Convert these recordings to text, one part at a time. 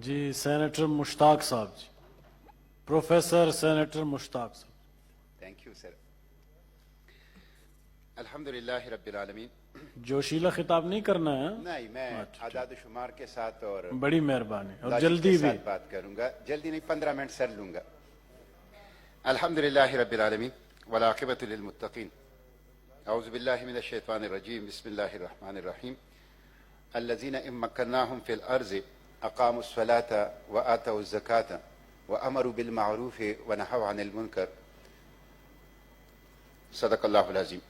جی senator مشتاق صاحب جی، professor senator مشتاق صاحب. Thank you sir. الحمدللہ رب العالمین. جوشیلا خطاب نہیں کرنا ہے؟ نہیں، میں اعداد و شمار کے ساتھ اور بڑی مہربانی اور لاجک جلدی کے بھی. ساتھ بات کروں گا. جلدی نہیں، 15 منٹ سر لوں گا. الحمدللہ رب العالمین والعاقبۃ للمتقین. اعوذ باللہ من الشیطان الرجیم. بسم اللہ الرحمن الرحیم. الذین ان مکناہم فی الارض اقاموا الصلاة وآتوا الزکاة وامروا بالمعروف ونہوا عن المنکر. صدق اللہ العظیم.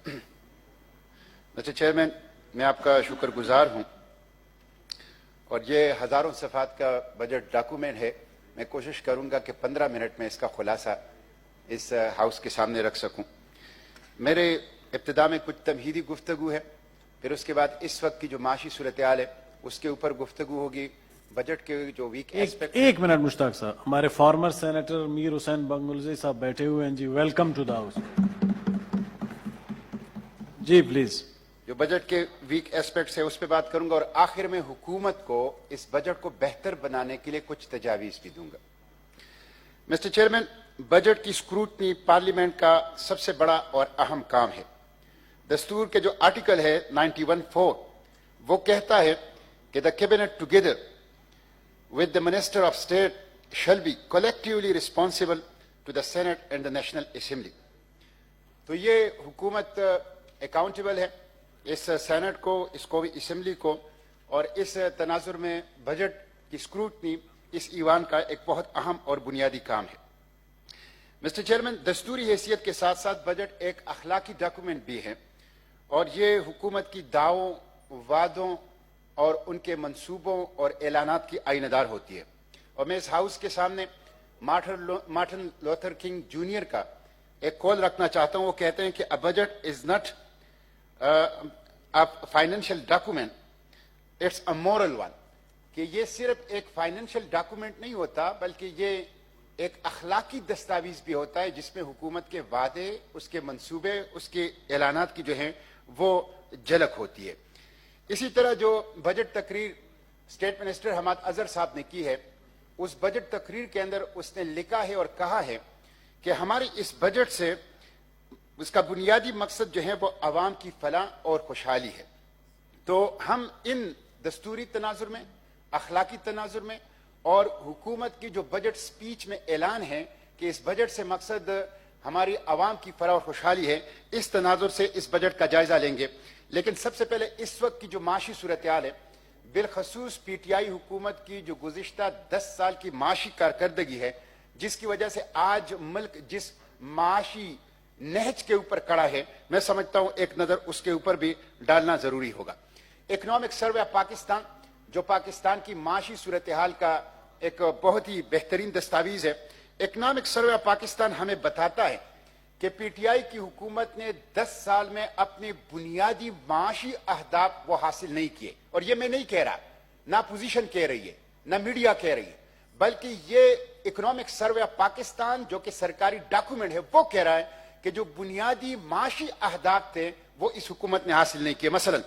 مسٹر چیئرمین، میں آپ کا شکر گزار ہوں، اور یہ ہزاروں صفحات کا بجٹ ڈاکومنٹ ہے. میں کوشش کروں گا کہ 15 منٹ میں اس کا خلاصہ اس ہاؤس کے سامنے رکھ سکوں. میرے ابتدا میں کچھ تمہیدی گفتگو ہے، پھر اس کے بعد اس وقت کی جو معاشی صورتحال ہے اس کے اوپر گفتگو ہوگی. بجٹ کے جو ویک ایسپیکٹ. ایک منٹ مشتاق صاحب، ہمارے فارمر سینیٹر میر حسین بنگلزئی صاحب بیٹھے ہوئے ہیں جی. Welcome to the house. جی پلیز. جو بجٹ کے ویک ایسپیکٹس ہے اس پہ بات کروں گا، اور آخر میں حکومت کو اس بجٹ کو بہتر بنانے کے لیے کچھ تجاویز بھی دوں گا. مسٹر چیئرمین، بجٹ کی اسکروٹنی پارلیمنٹ کا سب سے بڑا اور اہم کام ہے. دستور کے جو آرٹیکل ہے 91(4) وہ کہتا ہے کہ the cabinet together with the minister of state shall be collectively responsible to the senate and the national assembly. تو یہ حکومت اکاؤنٹیبل ہے اس سینٹ کو، اس قومی اسمبلی کو، اور اس تناظر میں بجٹ کی اسکروٹنی اس ایوان کا ایک بہت اہم اور بنیادی کام ہے. مسٹر چیئرمین، دستوری حیثیت کے ساتھ ساتھ بجٹ ایک اخلاقی ڈاکومنٹ بھی ہے، اور یہ حکومت کی دعووں، وعدوں اور ان کے منصوبوں اور اعلانات کی آئینہ دار ہوتی ہے. اور میں اس ہاؤس کے سامنے مارٹن لوتھر کنگ جونیئر کا ایک قول رکھنا چاہتا ہوں. وہ کہتے ہیں کہ a budget is not a financial document, it's a moral one. کہ یہ صرف ایک فائنینشیل ڈاکومنٹ نہیں ہوتا بلکہ یہ ایک اخلاقی دستاویز بھی ہوتا ہے، جس میں حکومت کے وعدے، اس کے منصوبے، اس کے اعلانات کی جو ہیں وہ جھلک ہوتی ہے. اسی طرح جو بجٹ تقریر اسٹیٹ منسٹر حماد اظہر صاحب نے کی ہے، اس بجٹ تقریر کے اندر اس نے لکھا ہے اور کہا ہے کہ ہماری اس بجٹ سے اس کا بنیادی مقصد جو ہے وہ عوام کی فلاح اور خوشحالی ہے. تو ہم ان دستوری تناظر میں، اخلاقی تناظر میں، اور حکومت کی جو بجٹ سپیچ میں اعلان ہے کہ اس بجٹ سے مقصد ہماری عوام کی فلاح اور خوشحالی ہے، اس تناظر سے اس بجٹ کا جائزہ لیں گے. لیکن سب سے پہلے اس وقت کی جو معاشی صورتحال ہے، بالخصوص پی ٹی آئی حکومت کی جو گزشتہ 10 سال کی معاشی کارکردگی ہے، جس کی وجہ سے آج ملک جس معاشی نہج کے اوپر کڑا ہے، میں سمجھتا ہوں ایک نظر اس کے اوپر بھی ڈالنا ضروری ہوگا. اکنامک سروے آف پاکستان، جو پاکستان کی معاشی صورتحال کا ایک بہت ہی بہترین دستاویز ہے. اکنامک سروے آف پاکستان ہمیں بتاتا ہے کہ پی ٹی آئی کی حکومت نے 10 سال میں اپنے بنیادی معاشی اہداف وہ حاصل نہیں کیے. اور یہ میں نہیں کہہ رہا، نہ پوزیشن کہہ رہی ہے، نہ میڈیا کہہ رہی ہے، بلکہ یہ اکنامک سروے آف پاکستان جو کہ سرکاری ڈاکومنٹ ہے وہ کہہ رہا ہے کہ جو بنیادی معاشی اہداف تھے وہ اس حکومت نے حاصل نہیں کیے. مثلا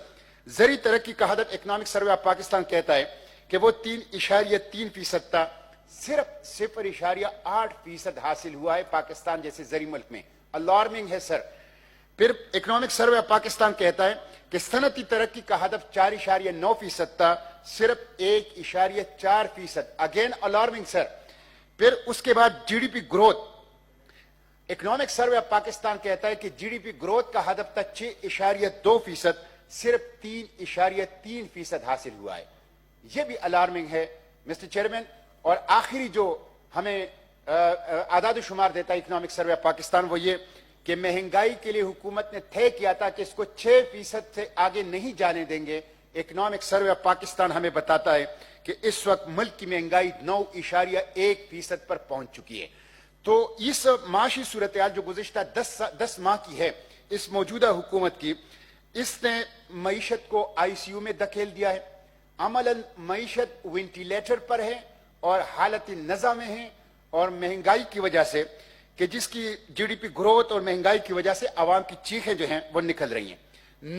زرعی ترقی کا ہدف اکنامک سروے آف پاکستان کہتا ہے کہ وہ 3.3% تھا، صرف 0.8% حاصل ہوا ہے پاکستان جیسے زرعی ملک میں. الارمنگ ہے سر. پھر اکنامک سروے آف پاکستان کہتا ہے کہ صنعتی ترقی کا ہدف 4.9% تھا، صرف 1.4%. Again alarming sir. پھر اس کے بعد G D P growth, economic survey of Pakistan کہتا ہے کہ جی ڈی پی گروتھ کا ہدف تھا 6.2%، صرف 3.3% حاصل ہوا ہے. یہ بھی الارمنگ ہے مسٹر چیئرمین. اور آخری جو ہمیں اعداد و شمار دیتا ہے اکنامک سروے آف پاکستان وہ یہ کہ مہنگائی کے لیے حکومت نے طے کیا تھا کہ اس کو 6% سے آگے نہیں جانے دیں گے. اکنامک سروے آف پاکستان ہمیں بتاتا ہے کہ اس وقت ملک کی مہنگائی 9.1% پر پہنچ چکی ہے. تو اس معاشی صورتحال جو گزشتہ 10 ماہ کی ہے اس موجودہ حکومت کی، اس نے معیشت کو آئی سی یو میں دھکیل دیا ہے. عملاً معیشت وینٹیلیٹر پر ہے اور حالت نزع میں ہے، اور مہنگائی کی وجہ سے کہ جس کی جی ڈی پی گروتھ اور مہنگائی کی وجہ سے عوام کی چیخیں جو ہیں وہ نکل رہی ہیں.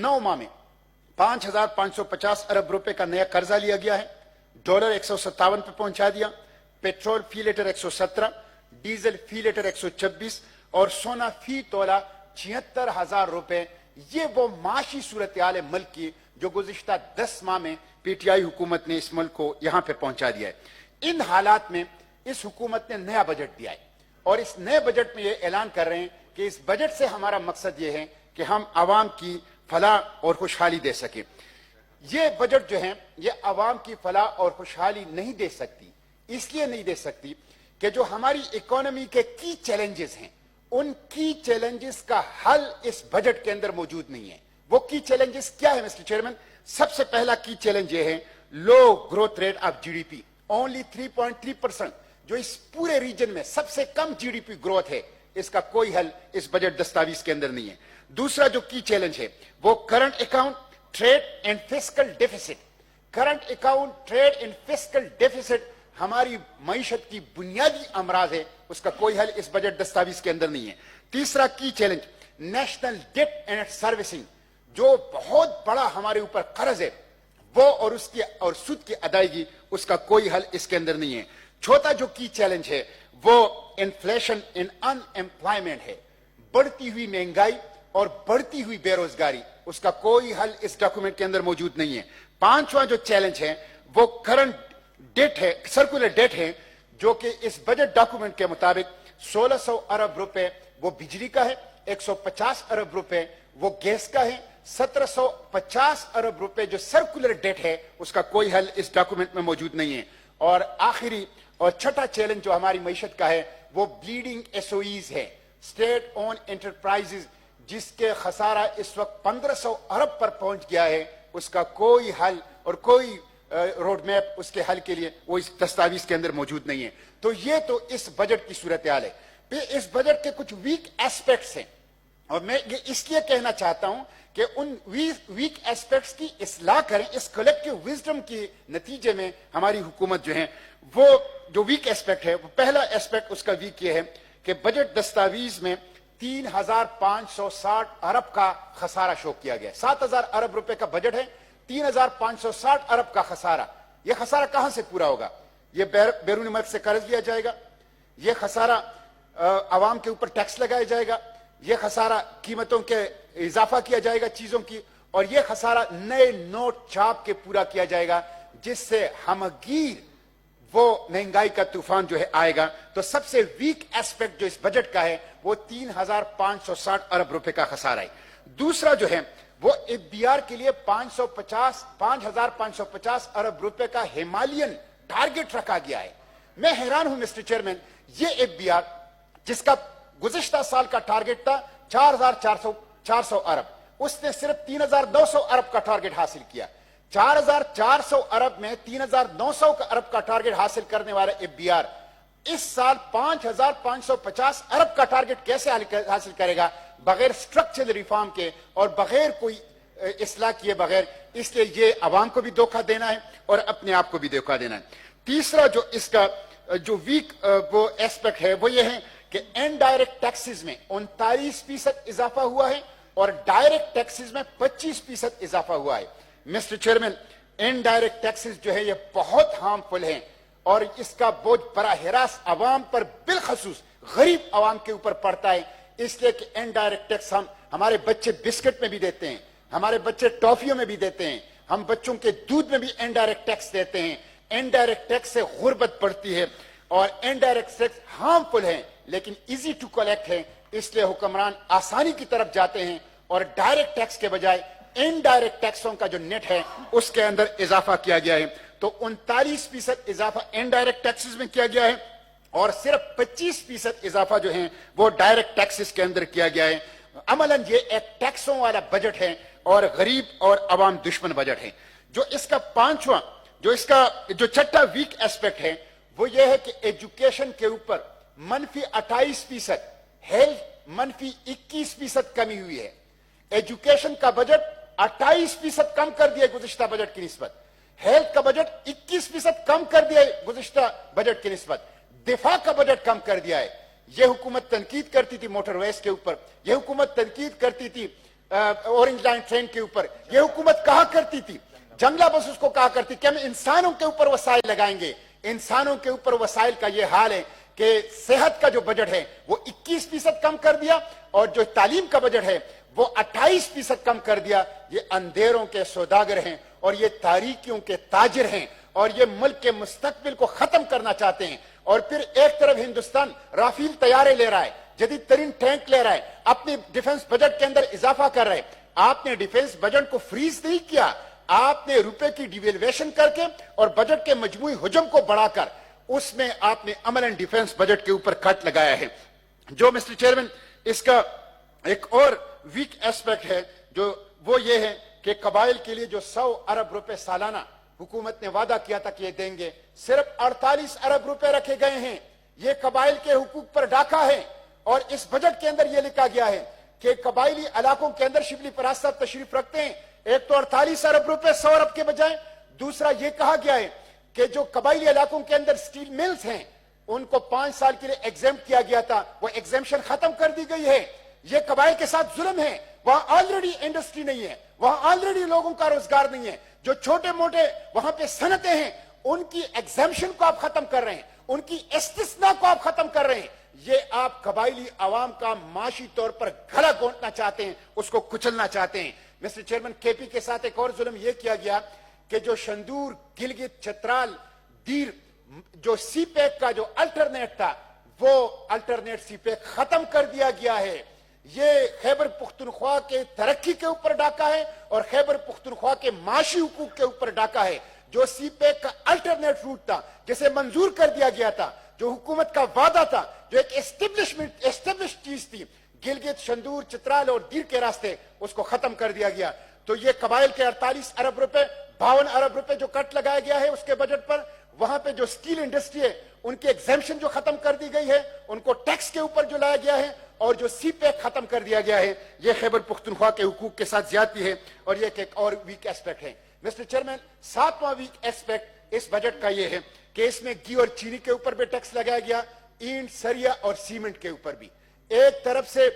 9 ماہ میں 5,550 ارب روپے کا نیا قرضہ لیا گیا ہے، डॉलर 157 पे पहुंचा दिया, पेट्रोल फी लीटर 117, डीजल फी लीटर 126 और सोना फी तोला 76,000 रुपए। ये वो माशी सूरत हाल है मुल्क की जो गुज़िश्ता 10 माह में पीटीआई हुकूमत ने इस मुल्क को यहां पे पहुंचा दिया है। इन हालात में इस हुकूमत ने नया बजट दिया है और इस नए बजट में ये ऐलान कर रहे हैं कि इस बजट से हमारा मकसद ये है कि हम आवाम की फलाह और खुशहाली दे सकें। ये बजट जो है ये आवाम की फलाह और खुशहाली नहीं दे सकती, इसलिए नहीं दे सकती कि जो हमारी इकोनॉमी के की चैलेंजेस हैं उन की चैलेंजेस का हल इस बजट के अंदर मौजूद नहीं है। वो की चैलेंजेस क्या है मिस्टर चेयरमैन? सबसे पहला की चैलेंज ये है low growth rate of GDP, only 3.3%, जो इस पूरे रीजन में सबसे कम जीडीपी ग्रोथ है, इसका कोई हल इस बजट दस्तावेज के अंदर नहीं है। दूसरा जो की चैलेंज है वो current account, trade and fiscal deficit. Current account, trade and fiscal deficit हमारी मईशत की बुनियादी अमराज है, उसका कोई हल इस बजट दस्तावेज के अंदर नहीं है। तीसरा की challenge national debt and servicing, जो बहुत बड़ा हमारे ऊपर कर्ज है वो और उसकी और सूद की अदायगी, उसका कोई हल इसके अंदर नहीं है। चौथा जो की चैलेंज है वो इन्फ्लेशन इन अनएम्प्लॉयमेंट है, बढ़ती हुई महंगाई और बढ़ती हुई बेरोजगारी, उसका कोई हल इस डॉक्यूमेंट के अंदर मौजूद नहीं है। पांचवा जो चैलेंज है वो करंट डेट है, सर्कुलर डेट है, जो कि इस बजट डॉक्यूमेंट के मुताबिक 1600 अरब रुपए वो बिजली का है, 150 अरब रुपए वो गैस का है, 1750 अरब रुपए जो सर्कुलर डेट है उसका कोई हल इस डॉक्यूमेंट में मौजूद नहीं है। और आखिरी और छठा चैलेंज जो हमारी मईशत का है वो ब्लीडिंग एसओईज है, स्टेट ओन एंटरप्राइजेज, जिसके खसारा इस वक्त 1500 अरब पर पहुंच गया है, उसका कोई हल और कोई रोड मैप उसके हल के लिए वो इस दस्तावेज के अंदर मौजूद नहीं है। तो ये तो इस बजट की सूरत हाल है। फिर इस बजट के कुछ वीक एस्पेक्ट्स हैं और मैं ये इसलिए कहना चाहता हूं कि उन वीक एस्पेक्ट्स की इस्लाह करें। इस कलेक्टिव विजडम के नतीजे में हमारी हुकूमत जो है वो जो वीक एस्पेक्ट है, वो पहला एस्पेक्ट उसका वीक ये है कि बजट दस्तावेज में 3,560 अरब का खसारा शो किया गया। 7,000 अरब रुपए का बजट है, 3,560 अरब का खसारा। यह खसारा कहां से पूरा होगा? यह बैरून मुल्क से कर्ज लिया जाएगा, यह खसारा आवाम के ऊपर टैक्स लगाया जाएगा, यह खसारा कीमतों के इजाफा किया जाएगा चीजों की, और यह खसारा नए नोट छाप के पूरा किया जाएगा, जिससे हमगीर वो महंगाई का तूफान जो है आएगा। तो सबसे वीक एस्पेक्ट जो इस बजट का है वो 3,560 अरब रुपए का खसारा है। दूसरा जो है वो एफबीआर के लिए 5,550 अरब रुपए का हिमालयन टारगेट रखा गया है। मैं हैरान हूं मिस्टर चेयरमैन, ये एफबीआर जिसका गुज़िश्ता साल का टारगेट था 4,400 अरब, उसने सिर्फ 3,200 अरब का टारगेट हासिल किया। 4,400 अरब में 3,900 अरब का टारगेट हासिल करने वाला एफबीआर इस साल 5,550 अरब का टारगेट कैसे हासिल करेगा? बगैर स्ट्रक्चरल रिफॉर्म के और बगैर कोई इस्लाह किए बगैर। इसलिए ये अवाम को भी धोखा देना है और अपने आप को भी धोखा देना है। तीसरा जो इसका जो वीक वो एस्पेक्ट है वो ये है कि इनडायरेक्ट टैक्सेस में 39% इजाफा हुआ है और डायरेक्ट टैक्सेस में 25% इजाफा हुआ है। मिस्टर चेयरमैन, इनडायरेक्ट टैक्सेस जो है ये बहुत हार्मफुल हैं और इसका बोझ बराह रास्त अवाम पर, बिलखसूस गरीब अवाम के ऊपर पड़ता है। इसलिए कि इनडायरेक्ट टैक्स हम हमारे बच्चे बिस्किट में भी देते हैं, हमारे बच्चे टॉफियों में भी देते हैं, हम बच्चों के दूध में भी इनडायरेक्ट टैक्स देते हैं। इनडायरेक्ट टैक्स से गुर्बत बढ़ती है और इनडायरेक्ट टैक्स हार्मफुल है लेकिन इजी टू कलेक्ट है, इसलिए हुक्मरान आसानी की तरफ जाते हैं और डायरेक्ट टैक्स के बजाय इनडायरेक्ट टैक्सों का जो नेट है उसके अंदर इजाफा किया गया है। तो 39% इजाफा इनडायरेक्ट टैक्सेस में किया गया है और सिर्फ 25% इजाफा जो है वो डायरेक्ट टैक्सेस के अंदर किया गया है। अमलन ये एक टैक्सों वाला बजट है और गरीब और अवाम दुश्मन बजट है। जो इसका पांचवा जो छठा वीक एस्पेक्ट है वो ये है कि एजुकेशन के ऊपर -28%, हेल्थ -21% कमी हुई है। एजुकेशन का बजट 28% कम कर दिया गुज़िश्ता बजट की निस्बत, हेल्थ का बजट 21% कम कर दिया गुज़िश्ता बजट की निस्बत, दिफा का बजट कम कर दिया है। यह हुकूमत तनकीद करती थी मोटरवेज के ऊपर, यह हुकूमत तनकीद करती थी ऑरेंज लाइन ट्रेन के ऊपर, यह हुकूमत कहा करती थी जंगला बस उसको कहा करती कि हम इंसानों के ऊपर वसाइल लगाएंगे। इंसानों के ऊपर वसाइल का ये हाल है कि सेहत का जो बजट है वो 21% कम कर दिया और जो तालीम का बजट है वो 28% कम कर दिया। ये अंधेरों के सौदागर हैं और ये तारीकियों के ताजिर हैं और ये मुल्क के मुस्तकबिल को खत्म करना चाहते हैं। और फिर एक तरफ हिंदुस्तान राफेल तैयारे ले रहा है, जदीद तरीन टैंक ले रहा है, अपने डिफेंस बजट के अंदर इजाफा कर रहे हैं। आपने डिफेंस बजट को फ्रीज नहीं किया, आपने रुपए की डिवेल्युएशन करके और बजट के मजमूई हुजम को बढ़ाकर उसमें आपने अमलन डिफेंस बजट के ऊपर कट लगाया है। जो मिस्टर चेयरमैन इसका एक और वीक एस्पेक्ट है जो वो ये है कि कबाइल के लिए जो 100 अरब रुपए सालाना हुकूमत ने वादा किया था कि ये देंगे, सिर्फ 48 अरब रुपए रखे गए हैं। ये कबाइल के हुकूक पर डाका है और इस बजट के अंदर ये लिखा गया है कि कबाइली इलाकों के अंदर शिबली फराज साहब तशरीफ रखते हैं। एक तो 48 अरब रुपए 100 अरब के बजाय, दूसरा ये कहा गया है कि जो कबाइली इलाकों के अंदर स्टील मिल्स हैं उनको 5 साल के लिए एग्जेम्प्ट किया गया था, वो एग्जेम्पशन खत्म कर दी गई है। ये कबाइल के साथ जुल्म है। वहां ऑलरेडी इंडस्ट्री नहीं है, वहां ऑलरेडी लोगों का रोजगार नहीं है। जो छोटे मोटे वहां पे सनतें हैं उनकी एग्जेम्पशन को आप खत्म कर रहे हैं, उनकी इस्तिस्ना को आप खत्म कर रहे हैं। ये आप कबाइली आवाम का माशी तौर पर गला घोंटना चाहते हैं, उसको कुचलना चाहते हैं। मिस्टर चेयरमैन, केपी के साथ एक और जुल्म यह किया गया कि जो शंदूर, गिलगित, चतराल, दीर, जो सीपैक का जो अल्टरनेट था वो अल्टरनेट सीपैक खत्म कर दिया गया है। ये खैबर पुख्तनख्वा के तरक्की के ऊपर डाका है और खैबर पुख्तनख्वा के माशी हुकूक के ऊपर डाका है। जो सीपैक का अल्टरनेट रूट था, जिसे मंजूर कर दिया गया था, जो हुकूमत का वादा था, जो एक एस्टेब्लिश चीज थी, गिलगित, शंदूर, चित्राल और दीर के रास्ते, उसको खत्म कर दिया गया। तो ये कबाइल के 48 अरब रुपए, 52 अरब रुपए जो कट लगाया गया है उसके बजट पर, वहां पे जो स्टील इंडस्ट्री है उनकी एग्जेम्पशन जो खत्म कर दी गई है, उनको टैक्स के ऊपर जो लाया गया है और जो सीपैक खत्म कर दिया गया है, ये खैबर पुख्तनख्वा के हुकूक के साथ ज्यादती है और ये एक और वीक एस्पेक्ट है। मिस्टर चेयरमैन, 7वां वीक एस्पेक्ट इस बजट का ये है कि इसमें घी और चीनी के ऊपर भी टैक्स लगाया गया, ईंट, सरिया और सीमेंट के ऊपर भी। एक तरफ से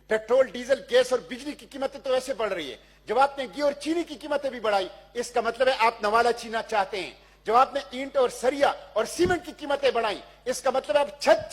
पेट्रोल, डीजल, गैस और बिजली की कीमतें तो ऐसे बढ़ रही है, जब आपने घी और चीनी की कीमतें भी बढ़ाई इसका मतलब है आप नवाला छीनना चाहते हैं। जब आपने ईंट और सरिया और सीमेंट की कीमतें बढ़ाई इसका मतलब आप छत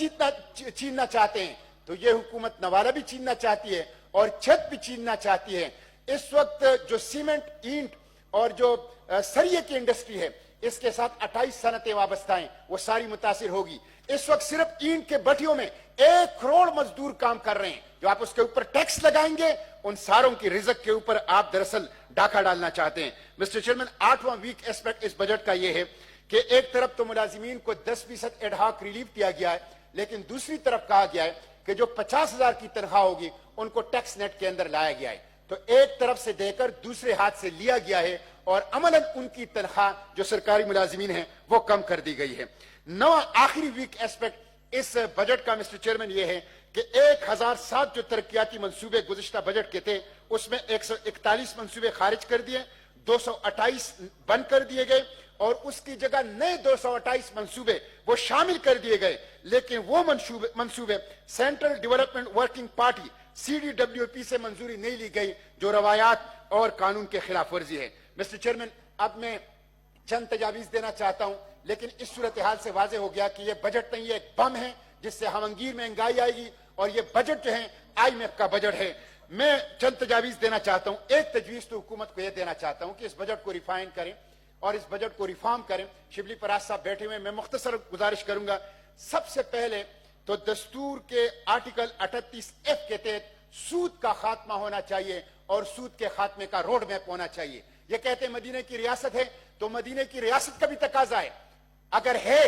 छीनना चाहते हैं। तो ये हुकूमत नवाला भी छीनना चाहती है और छत भी छीनना चाहती है। इस वक्त जो सीमेंट, ईंट और जो सरिये की इंडस्ट्री है इसके साथ 28 सनतें वाबस्ता हैं, वो सारी मुतासिर होगी। इस वक्त सिर्फ ईंट के भट्टियों में 1 करोड़ मजदूर काम कर रहे हैं। जो आप उसके ऊपर टैक्स लगाएंगे उन सारों की रिजक के ऊपर आप दरअसल डाका डालना चाहते हैं। मिस्टर चेयरमैन, 8वां वीक एस्पेक्ट इस बजट का यह है कि एक तरफ तो मुलाजिमीन को 10% एडहाक रिलीफ दिया गया है, लेकिन दूसरी तरफ कहा गया है कि जो 50,000 की तनख्वाह होगी उनको टैक्स नेट के अंदर लाया गया है। तो एक तरफ से देकर दूसरे हाथ से लिया गया है और अमलन उनकी तनख्वाह जो सरकारी मुलाजिमीन है वो कम कर दी गई है। 9वां आखिरी वीक एस्पेक्ट इस बजट का मिस्टर चेयरमैन ये है कि 1007 जो तरक्याती मंसूबे गुज़िश्ता बजट के थे उसमें 141 मंसूबे खारिज कर दिए, 228 बंद कर दिए गए और उसकी जगह नए 228 मंसूबे वो शामिल कर दिए गए। लेकिन वो मंसूबे central development working party CDWP से मंजूरी नहीं ली गई, जो रवायात और कानून के खिलाफ वर्जी है। मिस्टर चेयरमैन, अब मैं चंद तजावीज देना चाहता हूं, लेकिन इस सूरत हाल से वाजे हो गया कि यह बजट नहीं, ये एक बम है जिससे हमंगीर महंगाई आएगी और ये बजट जो है IMF का बजट है। मैं चंद तजावीज देना चाहता हूं। एक तजवीज तो हुकूमत को यह देना चाहता हूं कि इस बजट को रिफाइन करें और इस बजट को रिफॉर्म करें। शिबली फराज साहब बैठे हुए, मैं मुख्तसर गुजारिश करूंगा। सबसे पहले तो दस्तूर के आर्टिकल 38F के तहत सूद का खात्मा होना चाहिए और सूद के खात्मे का रोड मैप होना चाहिए। ये कहते हैं मदीने की रियासत है तो मदीने की रियासत का भी तकाजा है, अगर है,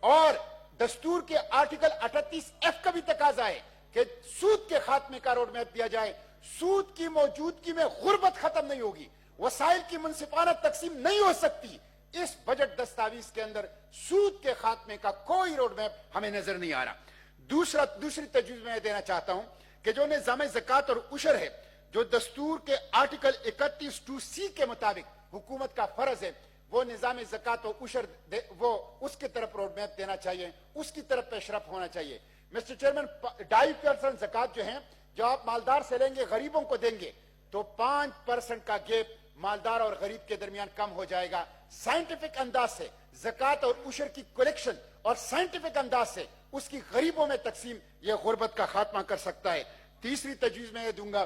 और दस्तूर के आर्टिकल 38F का भी तकाजा है कि सूद के खात्मे का रोड मैप दिया जाए। सूद की मौजूदगी में गुर्बत खत्म नहीं होगी, वसाइल की मुनसिफाना तकसीम नहीं हो सकती। इस बजट दस्तावेज के अंदर सूद के खात्मे का कोई रोड मैप हमें नजर नहीं आ रहा। दूसरी तजवीज मैं देना चाहता हूं कि जो निज़ाम ज़कात और उशर है, जो दस्तूर के आर्टिकल 31(2)C के मुताबिक हुकूमत का फर्ज है, वो निज़ाम ज़कात और उशर वो उसकी तरफ रोड मैप देना चाहिए, उसकी तरफ पेशरफ होना चाहिए। मिस्टर चेयरमैन, 2.5% ज़कात जो है, जो आप मालदार से लेंगे गरीबों को देंगे तो 5% का गैप मालदार और गरीब के दरमियान कम हो जाएगा। साइंटिफिक अंदाज से ज़कात और उशर की कलेक्शन और साइंटिफिक अंदाज से उसकी गरीबों में तकसीम यह गुर्बत का खात्मा कर सकता है। तीसरी तजवीज मैं यह दूंगा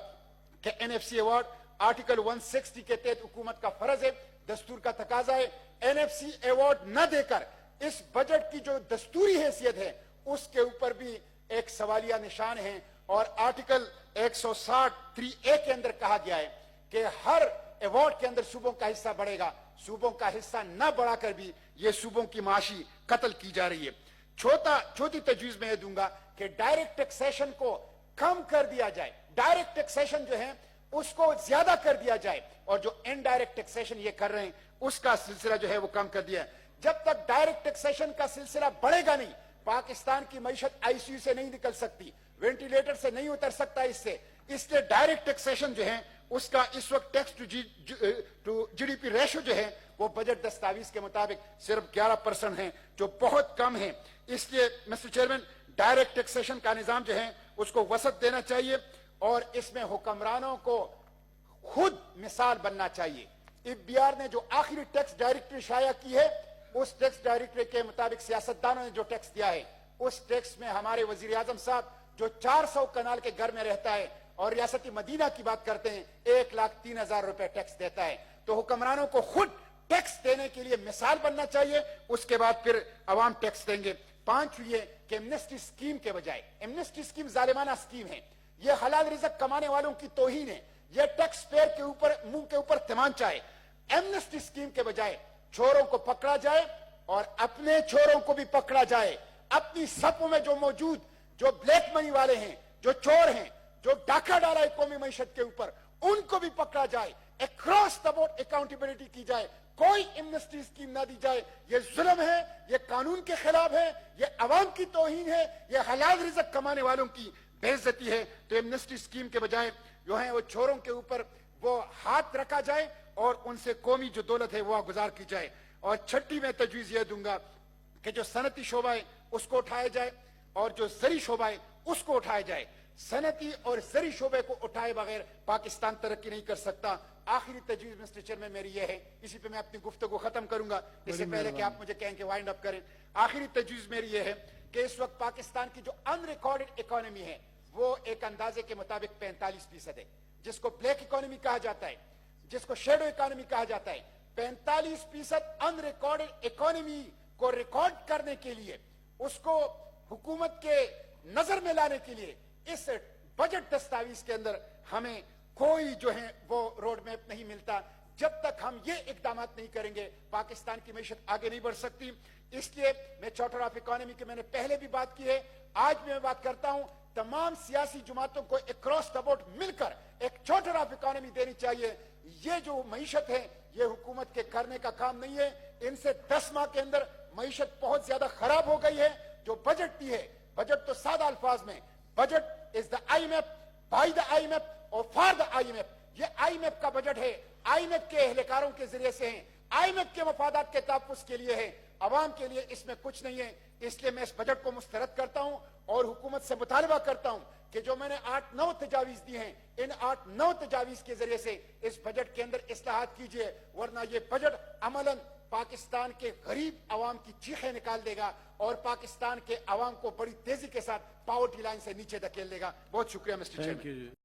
कि एनएफसी अवार्ड आर्टिकल 160 के तहत हुकूमत का फर्ज है, दस्तूर का तकाजा है, एनएफसी अवार्ड न देकर इस बजट की जो दस्तूरी हैसियत है उसके ऊपर भी एक सवालिया निशान है। और आर्टिकल 160(3)(a) के अंदर कहा गया है कि हर अवार्ड के अंदर सूबों का हिस्सा बढ़ेगा, सूबों का हिस्सा न बढ़ाकर भी ये सूबों की माशी कत्ल की जा रही है। चौथी तजवीज में यह दूंगा कि डायरेक्ट टैक्सेशन को कम कर दिया जाए, डायरेक्ट टैक्सेशन जो है उसको ज्यादा कर दिया जाए और जो इनडायरेक्ट टैक्सेशन ये कर रहे हैं उसका सिलसिला जो है वो कम कर दिया। जब तक डायरेक्ट टैक्सेशन का सिलसिला बढ़ेगा नहीं, पाकिस्तान की मईशत आईसीयू से नहीं निकल सकती, वेंटिलेटर से नहीं उतर सकता इसलिए डायरेक्ट टैक्सेशन जो है उसका इस वक्त टैक्स टू जीडीपी रेशो जो है वो बजट दस्तावेज के मुताबिक सिर्फ 11% है, जो बहुत कम है। इसलिए मिस्टर चेयरमैन, डायरेक्ट टैक्सेशन का निजाम जो है उसको वसत देना चाहिए और इसमें हुक्मरानों को खुद मिसाल बनना चाहिए। IBR ने जो आखिरी टैक्स डायरेक्टरी शाया की है उस टैक्स डायरेक्टरी के मुताबिक सियासतदानों ने जो टैक्स दिया है उस टैक्स में हमारे वजीर आजम साहब जो 400 कनाल के घर में रहता है और रियासती मदीना की बात करते हैं 1,03,000 रुपए टैक्स देता है। तो हुक्मरानों को खुद टैक्स देने के लिए मिसाल बनना चाहिए, उसके बाद फिर अवाम टैक्स देंगे। पांचवी ये कि एमनेस्टी स्कीम के बजाय, एमनेस्टी स्कीम जालिमाना स्कीम है, ये हलाल रिज़्क कमाने वालों की तौहीन है, ये टैक्स पेयर के ऊपर मुंह के ऊपर तमाचा है। एमनेस्टी स्कीम के बजाय चोरों को पकड़ा जाए और अपने चोरों को भी पकड़ा जाए। अपनी सपों में जो मौजूद जो ब्लैक मनी वाले हैं, जो चोर हैं, जो डाका डाला है कौमी मईशत के ऊपर, उनको भी पकड़ा जाए। अक्रॉस द बोर्ड अकाउंटेबिलिटी की जाए, कोई एमनेस्टी स्कीम ना दी जाए। ये जुल्म है, ये कानून के खिलाफ है, ये अवाम की तौहीन है, ये हलाल रिज़्क कमाने वालों की बेइज्जती है। तो एमनेस्टी स्कीम के बजाय जो है वो चोरों के ऊपर वो हाथ रखा जाए और उनसे कौमी जो दौलत है वो गुजार की जाए। और छठी में तजवीज यह दूंगा कि जो सनती शोबा है उसको उठाया जाए और जो ज़री शोबा है उसको उठाया जाए। सनती और ज़री शोबे को उठाए बगैर पाकिस्तान तरक्की नहीं कर सकता। आखिरी तजवीज मिस्टर चेयरमैन मेरी यह है, इसी पे मैं अपनी गुफ्तगू खत्म करूंगा इससे पहले कि आप मुझे कहें कि वाइंड अप करें। आखिरी तजवीज मेरी यह है कि इस वक्त पाकिस्तान की जो अनरिकॉर्डेड इकोनॉमी है वो एक अंदाजे के मुताबिक 45% है, जिसको ब्लैक इकोनॉमी कहा जाता है, जिसको शेडो इकोनॉमी कहा जाता है। 45% अनरिकॉर्डेड इकोनॉमी को रिकॉर्ड करने के लिए, उसको हुकूमत के नजर में लाने के लिए इस बजट दस्तावेज के अंदर हमें कोई जो है वो रोड मैप नहीं मिलता। जब तक हम ये इकदाम नहीं करेंगे पाकिस्तान की मैशत आगे नहीं बढ़ सकती। इसलिए मैं चार्टर ऑफ इकोनॉमी की मैंने पहले भी बात की है, आज भी मैं बात करता हूं, तमाम सियासी जमातों को अक्रॉस द बोर्ड मिलकर एक चार्टर ऑफ इकोनॉमी देनी चाहिए। ये जो मईशत है ये हुकूमत के करने का काम नहीं है। इनसे 10 माह के अंदर मईशत बहुत ज्यादा खराब हो गई है। जो बजट दी है, बजट तो सादा अल्फाज में, budget is the IMF, by the IMF और फॉर द IMF। ये IMF का बजट है, IMF के एहलकारों के जरिए से है, IMF के मफादात के तहफ़्फ़ुज़ के लिए है, अवाम के लिए इसमें कुछ नहीं है। इसलिए मैं इस बजट को मुस्तरद करता हूं और हुकूमत से मुतालबा करता हूं कि जो मैंने 8-9 तजावीज दी हैं, इन 8-9 तजावीज के जरिए से इस बजट के अंदर इस्लाहात कीजिए, वरना ये बजट अमलन पाकिस्तान के गरीब अवाम की चीखें निकाल देगा और पाकिस्तान के अवाम को बड़ी तेजी के साथ पावर्टी लाइन से नीचे धकेल देगा। बहुत शुक्रिया मिस्टर चेयरमैन।